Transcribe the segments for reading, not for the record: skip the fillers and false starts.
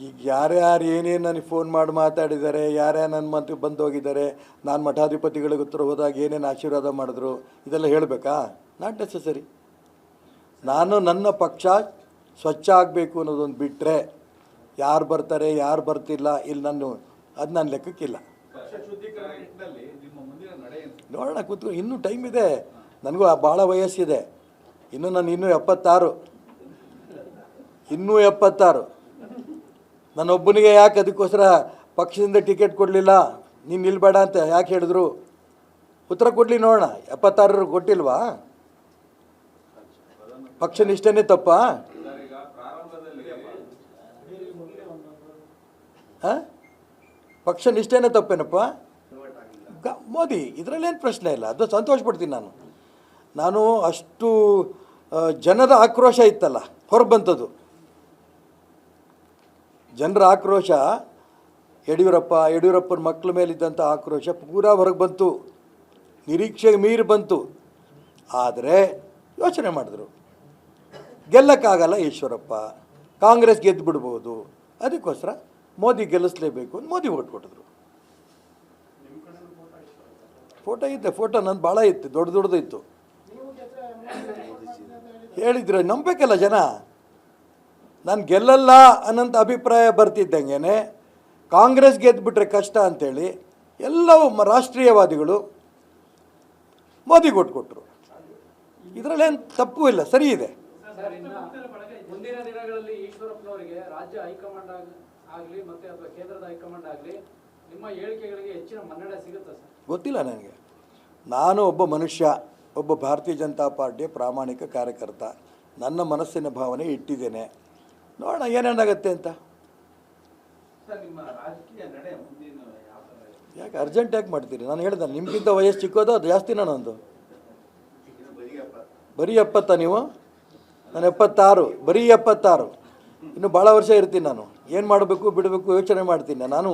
ಈಗ ಯಾರ್ಯಾರು ಏನೇನು ನನಗೆ ಫೋನ್ ಮಾಡಿ ಮಾತಾಡಿದ್ದಾರೆ, ಯಾರ್ಯಾರು ನನ್ನ ಮಂತ್ರಿ ಬಂದು ಹೋಗಿದ್ದಾರೆ, ನಾನು ಮಠಾಧಿಪತಿಗಳಿಗೆ ಉತ್ತರ ಹೋದಾಗ ಏನೇನು ಆಶೀರ್ವಾದ ಮಾಡಿದ್ರು, ಇದೆಲ್ಲ ಹೇಳಬೇಕಾ? Not necessary. ನಾನು ನನ್ನ ಪಕ್ಷ ಸ್ವಚ್ಛ ಆಗಬೇಕು ಅನ್ನೋದೊಂದು ಬಿಟ್ಟರೆ ಯಾರು ಬರ್ತಾರೆ ಯಾರು ಬರ್ತಿಲ್ಲ ಇಲ್ಲಿ ಅದು ನನ್ನ ಲೆಕ್ಕಕ್ಕಿಲ್ಲ. ನೋಡೋಣ ಕೂತ್ಕೊಂಡು, ಇನ್ನೂ ಟೈಮ್ ಇದೆ. ನನಗೂ ಭಾಳ ವಯಸ್ಸಿದೆ. ಇನ್ನೂ 76. ನನ್ನೊಬ್ಬನಿಗೆ ಯಾಕೆ ಅದಕ್ಕೋಸ್ಕರ ಪಕ್ಷದಿಂದ ಟಿಕೆಟ್ ಕೊಡಲಿಲ್ಲ, ನೀನು ನಿಲ್ಬೇಡ ಅಂತ ಯಾಕೆ ಹೇಳಿದ್ರು? ಉತ್ತರ ಕೊಡಲಿ ನೋಡೋಣ. 76 ಕೊಟ್ಟಿಲ್ವಾ? ಪಕ್ಷ ನಿಷ್ಠೆನೇ ತಪ್ಪಾ? ಹಾಂ, ಪಕ್ಷ ನಿಷ್ಠೆನೇ ತಪ್ಪೇನಪ್ಪ? ಮೋದಿ ಇದರಲ್ಲೇನು ಪ್ರಶ್ನೆ ಇಲ್ಲ, ಅದು ಸಂತೋಷ ಪಡ್ತೀನಿ. ನಾನು ಅಷ್ಟು ಜನರ ಆಕ್ರೋಶ ಇತ್ತಲ್ಲ ಹೊರಬಂತದ್ದು. ಜನರ ಆಕ್ರೋಶ, ಯಡಿಯೂರಪ್ಪನ ಮಕ್ಕಳ ಮೇಲಿದ್ದಂಥ ಆಕ್ರೋಶ ಪೂರಾ ಹೊರಗೆ ಬಂತು, ನಿರೀಕ್ಷೆಗೆ ಮೀರಿ ಬಂತು. ಆದರೆ ಯೋಚನೆ ಮಾಡಿದ್ರು, ಗೆಲ್ಲಕ್ಕಾಗಲ್ಲ ಈಶ್ವರಪ್ಪ, ಕಾಂಗ್ರೆಸ್ ಗೆದ್ದು ಬಿಡ್ಬೋದು, ಅದಕ್ಕೋಸ್ಕರ ಮೋದಿ ಗೆಲ್ಲಿಸಲೇಬೇಕು ಅಂತ ಮೋದಿ ಓಟ್ ಕೊಟ್ಟಿದ್ರು. ಫೋಟೋ ನಂದು ಭಾಳ ಇತ್ತು, ದೊಡ್ಡದು ಇತ್ತು. ಹೇಳಿದ್ರೆ ನಂಬೇಕಲ್ಲ ಜನ. ನಾನು ಗೆಲ್ಲಲ್ಲ ಅನ್ನೋಂಥ ಅಭಿಪ್ರಾಯ ಬರ್ತಿದ್ದಂಗೆ ಕಾಂಗ್ರೆಸ್ ಗೆದ್ದುಬಿಟ್ರೆ ಕಷ್ಟ ಅಂಥೇಳಿ ಎಲ್ಲವೂ ರಾಷ್ಟ್ರೀಯವಾದಿಗಳು ಮೋದಿಗೆ ಓಟ್ ಕೊಟ್ಟರು. ಇದರಲ್ಲೇನು ತಪ್ಪು ಇಲ್ಲ, ಸರಿ ಇದೆ. ಮುಂದಿನ ದಿನಗಳಲ್ಲಿ ಈಶ್ವರಪ್ಪನವರಿಗೆ ರಾಜ್ಯ ಹೈಕಮಾಂಡ್ ಆಗಲಿ ಮತ್ತೆ ಅಥವಾ ಕೇಂದ್ರದ ಹೈಕಮಾಂಡ್ ಆಗಲಿ ನಿಮ್ಮ ಹೇಳಿಕೆಗಳಿಗೆ ಹೆಚ್ಚಿನ ಮನ್ನಣೆ ಸಿಗುತ್ತೆ ಸರ್? ಗೊತ್ತಿಲ್ಲ ನನಗೆ. ನಾನು ಒಬ್ಬ ಮನುಷ್ಯ, ಒಬ್ಬ ಭಾರತೀಯ ಜನತಾ ಪಾರ್ಟಿಯ ಪ್ರಾಮಾಣಿಕ ಕಾರ್ಯಕರ್ತ. ನನ್ನ ಮನಸ್ಸಿನ ಭಾವನೆ ಇಟ್ಟಿದ್ದೇನೆ, ನೋಡೋಣ ಏನೇನಾಗತ್ತೆ ಅಂತ. ಯಾಕೆ ಅರ್ಜೆಂಟ್ ಯಾಕೆ ಮಾಡ್ತೀರಿ? ನಾನು ಹೇಳ್ದೆ ನಿಮ್ಗಿಂತ ವಯಸ್ಸು ಚಿಕ್ಕೋದು, ಅದು ಜಾಸ್ತಿನ ನಂದು. ಬರೀ 70 ನೀವು? ನಾನು 76, ಬರೀ 76. ಇನ್ನು ಭಾಳ ವರ್ಷ ಇರ್ತೀನಿ. ನಾನು ಏನು ಮಾಡಬೇಕು ಬಿಡಬೇಕು ಯೋಚನೆ ಮಾಡ್ತೀನಿ. ನಾನು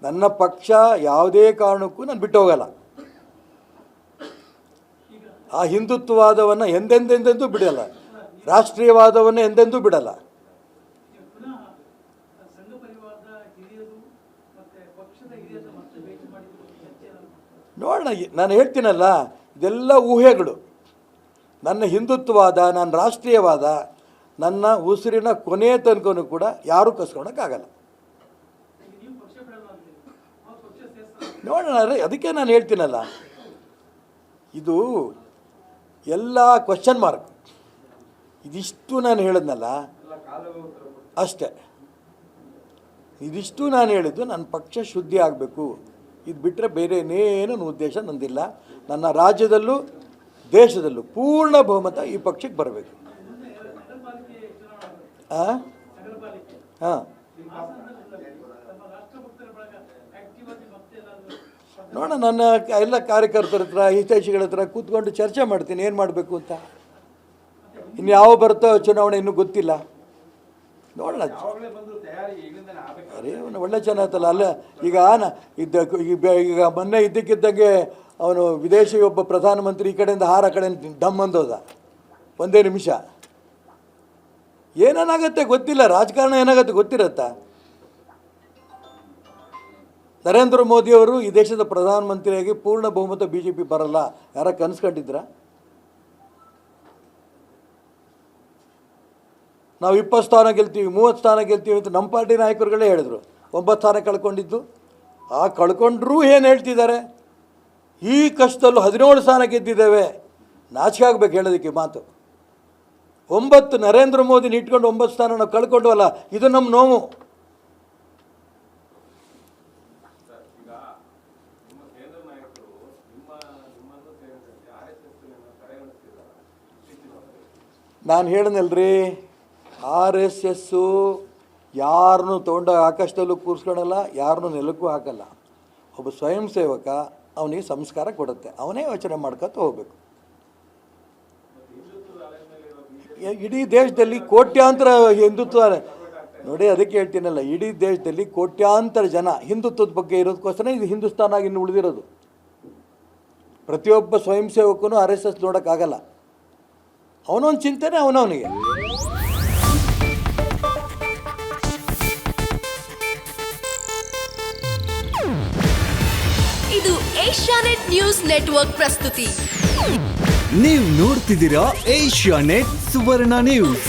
ನನ್ನ ಪಕ್ಷ ಯಾವುದೇ ಕಾರಣಕ್ಕೂ ನಾನು ಬಿಟ್ಟು ಹೋಗಲ್ಲ. ಆ ಹಿಂದುತ್ವವಾದವನ್ನು ಎಂದೆಂದೆಂದೆಂದೂ ಬಿಡಲ್ಲ, ರಾಷ್ಟ್ರೀಯವಾದವನ್ನು ಎಂದೆಂದೂ ಬಿಡಲ್ಲ. ನೋಡೋಣ, ನಾನು ಹೇಳ್ತೀನಲ್ಲ, ಇದೆಲ್ಲ ಊಹೆಗಳು. ನನ್ನ ಹಿಂದುತ್ವವಾದ, ನನ್ನ ರಾಷ್ಟ್ರೀಯವಾದ, ನನ್ನ ಉಸಿರಿನ ಕೊನೆಯ ತನಕನೂ ಕೂಡ ಯಾರೂ ಕಸ್ಕೊಳಕ್ಕಾಗಲ್ಲ. ನೋಡೋಣ, ಅದಕ್ಕೆ ನಾನು ಹೇಳ್ತೀನಲ್ಲ, ಇದು ಎಲ್ಲ ಕ್ವಶನ್ ಮಾರ್ಕ್. ಇದಿಷ್ಟು ನಾನು ಹೇಳಿದ್ನಲ್ಲ ಅಷ್ಟೇ. ಇದಿಷ್ಟು ನಾನು ಹೇಳಿದ್ದು ನನ್ನ ಪಕ್ಷ ಶುದ್ಧಿ ಆಗಬೇಕು. ಇದು ಬಿಟ್ಟರೆ ಬೇರೆ ಏನೇನು ಉದ್ದೇಶ ನಂದಿಲ್ಲ. ನನ್ನ ರಾಜ್ಯದಲ್ಲೂ ದೇಶದಲ್ಲೂ ಪೂರ್ಣ ಬಹುಮತ ಈ ಪಕ್ಷಕ್ಕೆ ಬರಬೇಕು. ಹಾಂ, ನೋಡೋಣ, ನನ್ನ ಎಲ್ಲ ಕಾರ್ಯಕರ್ತರ ಹತ್ರ, ಹಿತೈಷಿಗಳ ಹತ್ರ ಕೂತ್ಕೊಂಡು ಚರ್ಚೆ ಮಾಡ್ತೀನಿ ಏನು ಮಾಡಬೇಕು ಅಂತ. ಇನ್ನು ಯಾವ ಬರುತ್ತೋ ಚುನಾವಣೆ ಇನ್ನೂ ಗೊತ್ತಿಲ್ಲ, ನೋಡೋಣ. ಅರೇ ಒಳ್ಳೆ ಚೆನ್ನಾಯ್ತಲ್ಲ. ಅಲ್ಲ, ಈಗ ಮೊನ್ನೆ ಇದ್ದಕ್ಕಿದ್ದಂಗೆ ಅವನು ವಿದೇಶಿ ಒಬ್ಬ ಪ್ರಧಾನಮಂತ್ರಿ ಈ ಕಡೆಯಿಂದ ಹಾರ ಕಡೆ ಡಮ್ ಅಂದೋದ, ಒಂದೇ ನಿಮಿಷ. ಏನೇನಾಗತ್ತೆ ಗೊತ್ತಿಲ್ಲ, ರಾಜಕಾರಣ ಏನಾಗತ್ತೆ ಗೊತ್ತಿರತ್ತಾ? ನರೇಂದ್ರ ಮೋದಿಯವರು ಈ ದೇಶದ ಪ್ರಧಾನಮಂತ್ರಿಯಾಗಿ ಪೂರ್ಣ ಬಹುಮತ BJP ಬರಲ್ಲ, ಯಾರ ಕನಸ್ಕೊಂಡಿದ್ರ? ನಾವು 20 ಸ್ಥಾನ ಗೆಲ್ತೀವಿ, 30 ಸ್ಥಾನ ಗೆಲ್ತೀವಿ ಅಂತ ನಮ್ಮ ಪಾರ್ಟಿ ನಾಯಕರುಗಳೇ ಹೇಳಿದರು. 9 ಸ್ಥಾನ ಕಳ್ಕೊಂಡಿದ್ದು. ಕಳ್ಕೊಂಡ್ರೂ ಏನು ಹೇಳ್ತಿದ್ದಾರೆ, ಈ ಕಷ್ಟದಲ್ಲೂ 17 ಸ್ಥಾನ ಗೆದ್ದಿದ್ದೇವೆ. ನಾಚಿಕೆ ಆಗಬೇಕು ಹೇಳೋದಕ್ಕೆ ಮಾತು. 9 ನರೇಂದ್ರ ಮೋದಿನ ಇಟ್ಕೊಂಡು 9 ಸ್ಥಾನ ನಾವು ಕಳ್ಕೊಂಡ್ವಲ್ಲ, ಇದು ನಮ್ಮ ನೋವು. ನಾನು ಹೇಳಿದ್ನಲ್ರಿ, RSS ಯಾರನ್ನೂ ತೊಗೊಂಡು ಆಕಾಶದಲ್ಲೂ ಕೂರಿಸ್ಕೊಳಲ್ಲ, ಯಾರನ್ನೂ ನೆಲಕ್ಕೂ ಹಾಕಲ್ಲ. ಒಬ್ಬ ಸ್ವಯಂ ಸೇವಕ, ಅವನಿಗೆ ಸಂಸ್ಕಾರ ಕೊಡುತ್ತೆ, ಅವನೇ ಯೋಚನೆ ಮಾಡ್ಕೊತ ಹೋಗ್ಬೇಕು. ಇಡೀ ದೇಶದಲ್ಲಿ ಕೋಟ್ಯಾಂತರ ಹಿಂದುತ್ವ ನೋಡಿ, ಅದಕ್ಕೆ ಹೇಳ್ತೀನಲ್ಲ, ಇಡೀ ದೇಶದಲ್ಲಿ ಕೋಟ್ಯಾಂತರ ಜನ ಹಿಂದುತ್ವದ ಬಗ್ಗೆ ಇರೋದಕ್ಕೋಸ್ಕರ ಇದು ಹಿಂದೂಸ್ತಾನ ಆಗಿ ಇನ್ನು ಉಳಿದಿರೋದು. ಪ್ರತಿಯೊಬ್ಬ ಸ್ವಯಂ ಸೇವಕನು RSS ನೋಡೋಕ್ಕಾಗಲ್ಲ. ಅವನೊಂದು ಚಿಂತನೆ ಅವನವನಿಗೆ. ಏಷ್ಯಾನೆಟ್ ನ್ಯೂಸ್ ನೆಟ್ವರ್ಕ್ ಪ್ರಸ್ತುತಿ. ನೀವು ನೋಡ್ತಿದ್ದೀರಾ ಏಷ್ಯಾನೆಟ್ ಸುವರ್ಣ ನ್ಯೂಸ್.